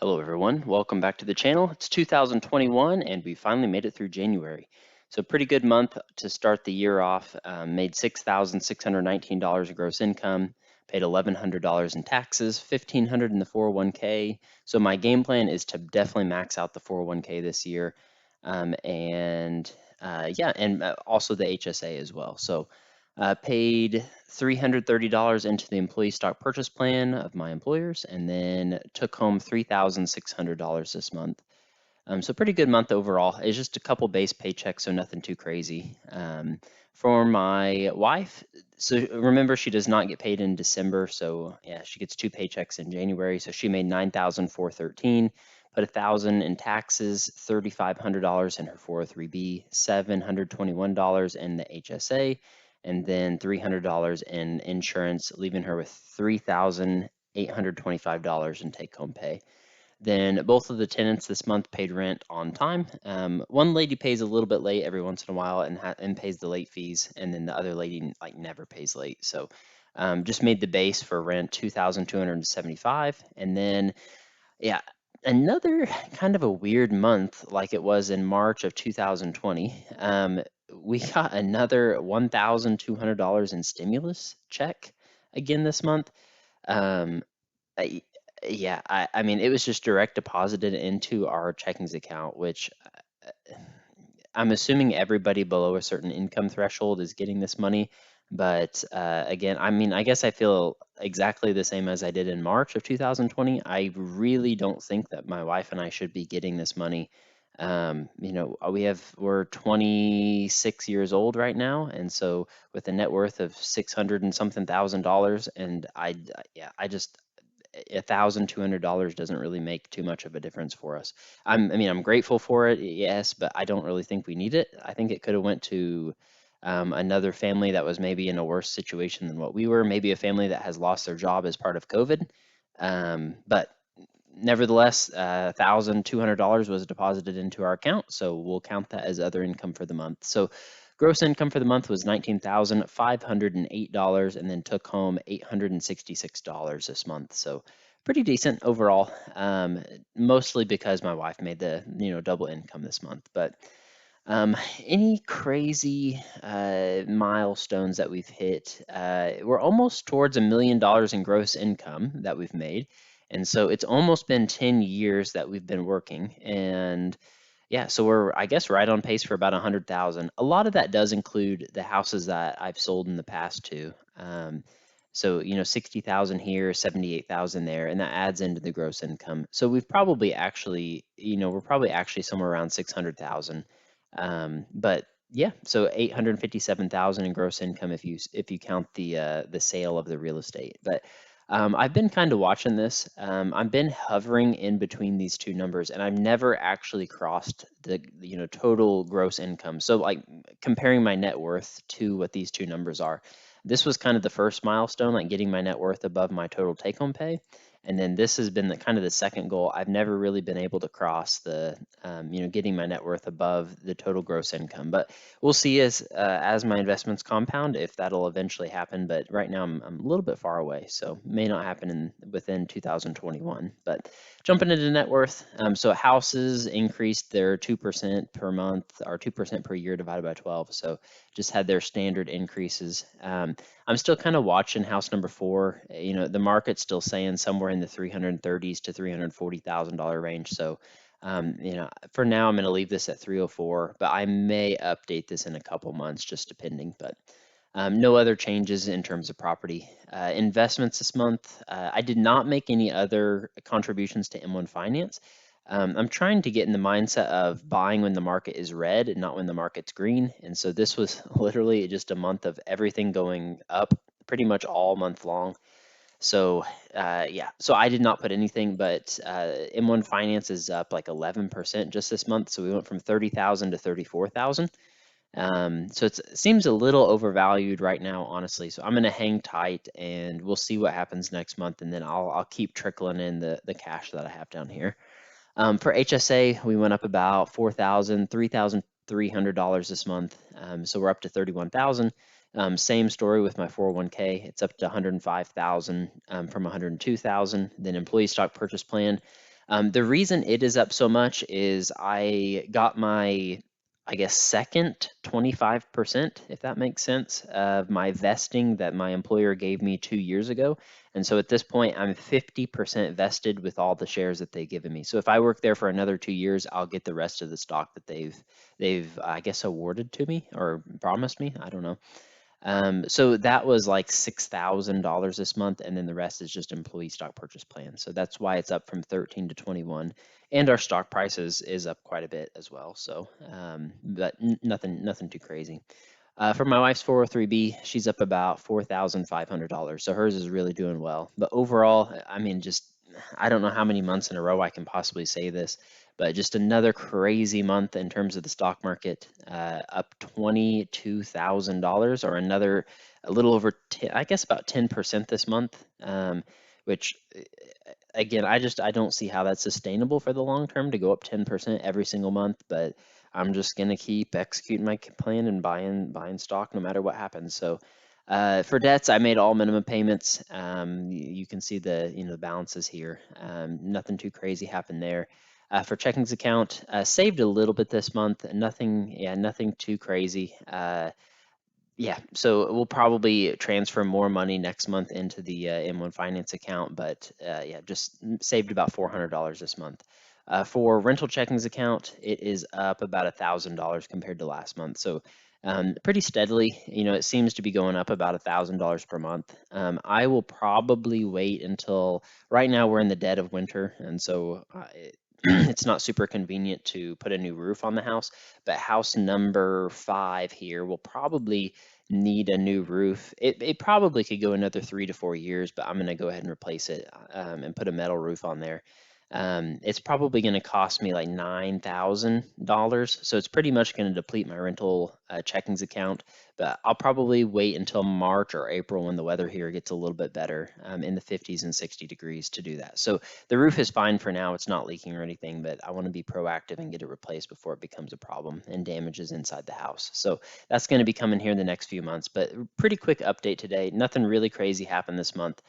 Hello everyone, welcome back to the channel. It's 2021 and we finally made it through January. So pretty good month to start the year off. Made $6,619 of gross income, paid $1,100 in taxes, $1,500 in the 401k. So my game plan is to definitely max out the 401k this year. And also the HSA as well. So paid $330 into the employee stock purchase plan of my employers, and then took home $3,600 this month. So pretty good month overall. It's just a couple base paychecks, so nothing too crazy. For my wife, so remember she does not get paid in December, so yeah, she gets two paychecks in January. So she made $9,413, put $1,000 in taxes, $3,500 in her 403b, $721 in the HSA, and then $300 in insurance, leaving her with $3,825 in take-home pay. Then both of the tenants this month paid rent on time. One lady pays a little bit late every once in a while and pays the late fees, and then the other lady like never pays late. So just made the base for rent 2,275, and then yeah, another kind of a weird month like it was in March of 2020. We got another $1,200 in stimulus check again this month. Um, I, yeah, I mean, it was just direct deposited into our checkings account, which I'm assuming everybody below a certain income threshold is getting this money. But again, I mean, I guess I feel exactly the same as I did in March of 2020. I really don't think that my wife and I should be getting this money. We're 26 years old right now, and so with a net worth of 600 and something thousand dollars, and yeah, I just $1,200 doesn't really make too much of a difference for us. I'm grateful for it, yes, but I don't really think we need it. I think it could have went to another family that was maybe in a worse situation than what we were, maybe a family that has lost their job as part of COVID. But nevertheless, $1,200 was deposited into our account, so we'll count that as other income for the month. So gross income for the month was $19,508, and then took home $866 this month. So pretty decent overall, mostly because my wife made the double income this month. But any crazy milestones that we've hit? We're almost towards $1 million in gross income that we've made. And so it's almost been 10 years that we've been working. And yeah, so we're, I guess, right on pace for about 100,000. A lot of that does include the houses that I've sold in the past too. So, 60,000 here, 78,000 there, and that adds into the gross income. So we've probably actually, we're probably actually somewhere around 600,000. But yeah, so 857,000 in gross income if you count the sale of the real estate. But I've been kind of watching this. I've been hovering in between these two numbers, and I've never actually crossed the total gross income. So like comparing my net worth to what these two numbers are. This was kind of the first milestone, like getting my net worth above my total take-home pay. And then this has been the kind of the second goal. I've never really been able to cross the, getting my net worth above the total gross income. But we'll see as my investments compound if that'll eventually happen. But right now I'm a little bit far away, so may not happen within 2021. But jumping into net worth, so houses increased their 2% per month or 2% per year divided by 12. So just had their standard increases. I'm still kind of watching house number 4. The market's still saying somewhere in the 330s to $340,000 range. So, for now, I'm going to leave this at 304, but I may update this in a couple months, just depending. But no other changes in terms of property investments this month. I did not make any other contributions to M1 Finance. I'm trying to get in the mindset of buying when the market is red and not when the market's green. And so this was literally just a month of everything going up pretty much all month long. So yeah, so I did not put anything, but M1 Finance is up like 11% just this month. So we went from 30,000 to 34,000. So it seems a little overvalued right now, honestly. So I'm going to hang tight, and we'll see what happens next month, and then I'll keep trickling in the cash that I have down here. For HSA, we went up about $3,300 this month. So we're up to 31,000. Same story with my 401k. It's up to 105,000 from 102,000. Then employee stock purchase plan. The reason it is up so much is I got my, I guess, second 25%, if that makes sense, of my vesting that my employer gave me 2 years ago. And so at this point, I'm 50% vested with all the shares that they've given me. So if I work there for another 2 years, I'll get the rest of the stock that they've I guess awarded to me or promised me. I don't know. So that was like $6,000 this month, and then the rest is just employee stock purchase plan. So that's why it's up from 13 to 21, and our stock prices is up quite a bit as well. So, but nothing too crazy. For my wife's 403b, she's up about $4,500. So hers is really doing well. But overall, I mean, just I don't know how many months in a row I can possibly say this, but just another crazy month in terms of the stock market, up $22,000 or another a little over 10, I guess about 10% this month, which again, I don't see how that's sustainable for the long term to go up 10% every single month, but I'm just gonna keep executing my plan and buying stock no matter what happens. So for debts, I made all minimum payments. You can see the balances here. Nothing too crazy happened there. For checkings account, saved a little bit this month. Nothing too crazy. Yeah, so we'll probably transfer more money next month into the M1 Finance account, but yeah, just saved about $400 this month. For rental checkings account, it is up about $1,000 compared to last month. So pretty steadily, it seems to be going up about $1,000 per month. I will probably wait until right now we're in the dead of winter, and so it's not super convenient to put a new roof on the house. But house number 5 here will probably need a new roof. It probably could go another 3 to 4 years, but I'm going to go ahead and replace it and put a metal roof on there. It's probably going to cost me like $9,000, so it's pretty much going to deplete my rental checkings account. But I'll probably wait until March or April when the weather here gets a little bit better, in the 50s and 60 degrees to do that. So the roof is fine for now; it's not leaking or anything. But I want to be proactive and get it replaced before it becomes a problem and damages inside the house. So that's going to be coming here in the next few months. But pretty quick update today. Nothing really crazy happened this month.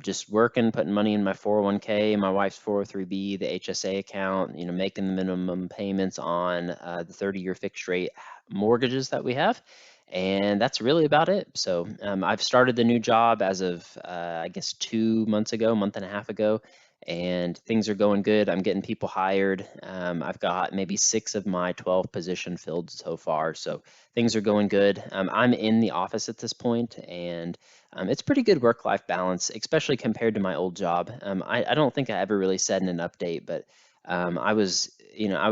Just working, putting money in my 401k, my wife's 403b, the HSA account, making the minimum payments on the 30-year fixed rate mortgages that we have. And that's really about it. So I've started the new job as of, I guess, 2 months ago, month and a half ago, and things are going good. I'm getting people hired. I've got maybe 6 of my 12 position filled so far. So things are going good. I'm in the office at this point, and it's pretty good work-life balance, especially compared to my old job. I don't think I ever really said in an update, but I was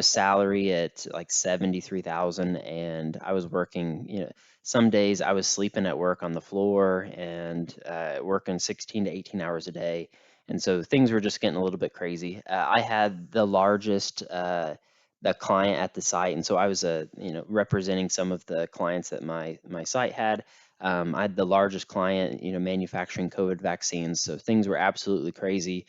salary at like 73,000, and I was working. Some days I was sleeping at work on the floor and working 16 to 18 hours a day, and so things were just getting a little bit crazy. I had the largest. The client at the site, and so I was representing some of the clients that my site had. I had the largest client, manufacturing COVID vaccines. So things were absolutely crazy.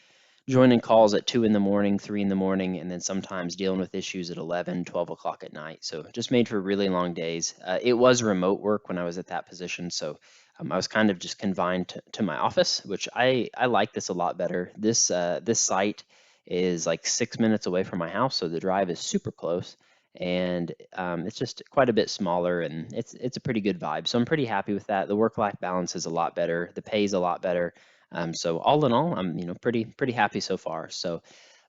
Joining calls at 2 in the morning, 3 in the morning, and then sometimes dealing with issues at 11, 12 o'clock at night. So just made for really long days. It was remote work when I was at that position. So I was kind of just confined to my office, which I like this a lot better. This site is like 6 minutes away from my house. So the drive is super close, and it's just quite a bit smaller, and it's a pretty good vibe. So I'm pretty happy with that. The work-life balance is a lot better. The pay is a lot better. So all in all, I'm pretty happy so far. So,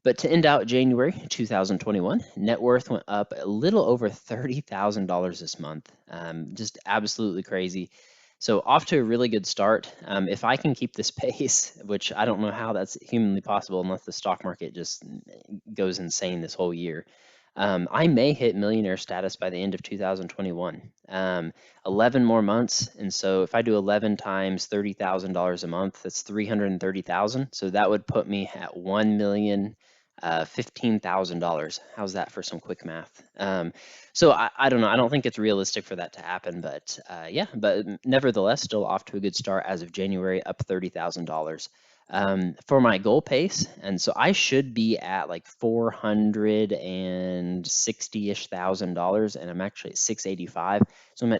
but to end out January 2021, net worth went up a little over $30,000 this month. Just absolutely crazy. So off to a really good start. If I can keep this pace, which I don't know how that's humanly possible unless the stock market just goes insane this whole year, I may hit millionaire status by the end of 2021. 11 more months, and so if I do 11 times $30,000 a month, that's 330,000. So that would put me at 1,000,000. $15,000. How's that for some quick math? So I don't know. I don't think it's realistic for that to happen, but yeah, but nevertheless, still off to a good start as of January, up $30,000 for my goal pace. And so I should be at like 460-ish thousand dollars, and I'm actually at 685. So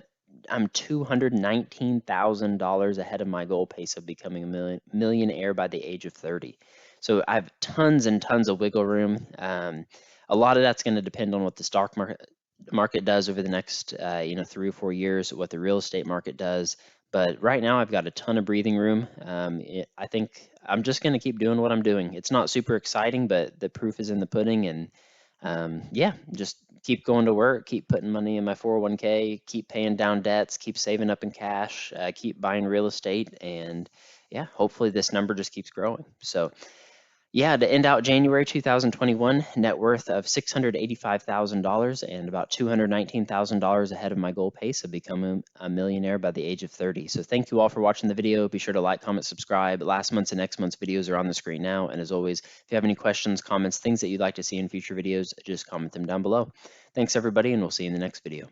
I'm $219,000 ahead of my goal pace of becoming a millionaire by the age of 30. So I have tons and tons of wiggle room. A lot of that's going to depend on what the stock market does over the next 3 or 4 years, what the real estate market does. But right now I've got a ton of breathing room. I think I'm just going to keep doing what I'm doing. It's not super exciting, but the proof is in the pudding. And yeah, just keep going to work, keep putting money in my 401k, keep paying down debts, keep saving up in cash, keep buying real estate, and yeah, hopefully this number just keeps growing. So yeah, to end out January 2021, net worth of $685,000 and about $219,000 ahead of my goal pace of becoming a millionaire by the age of 30. So thank you all for watching the video. Be sure to like, comment, subscribe. Last month's and next month's videos are on the screen now. And as always, if you have any questions, comments, things that you'd like to see in future videos, just comment them down below. Thanks everybody, and we'll see you in the next video.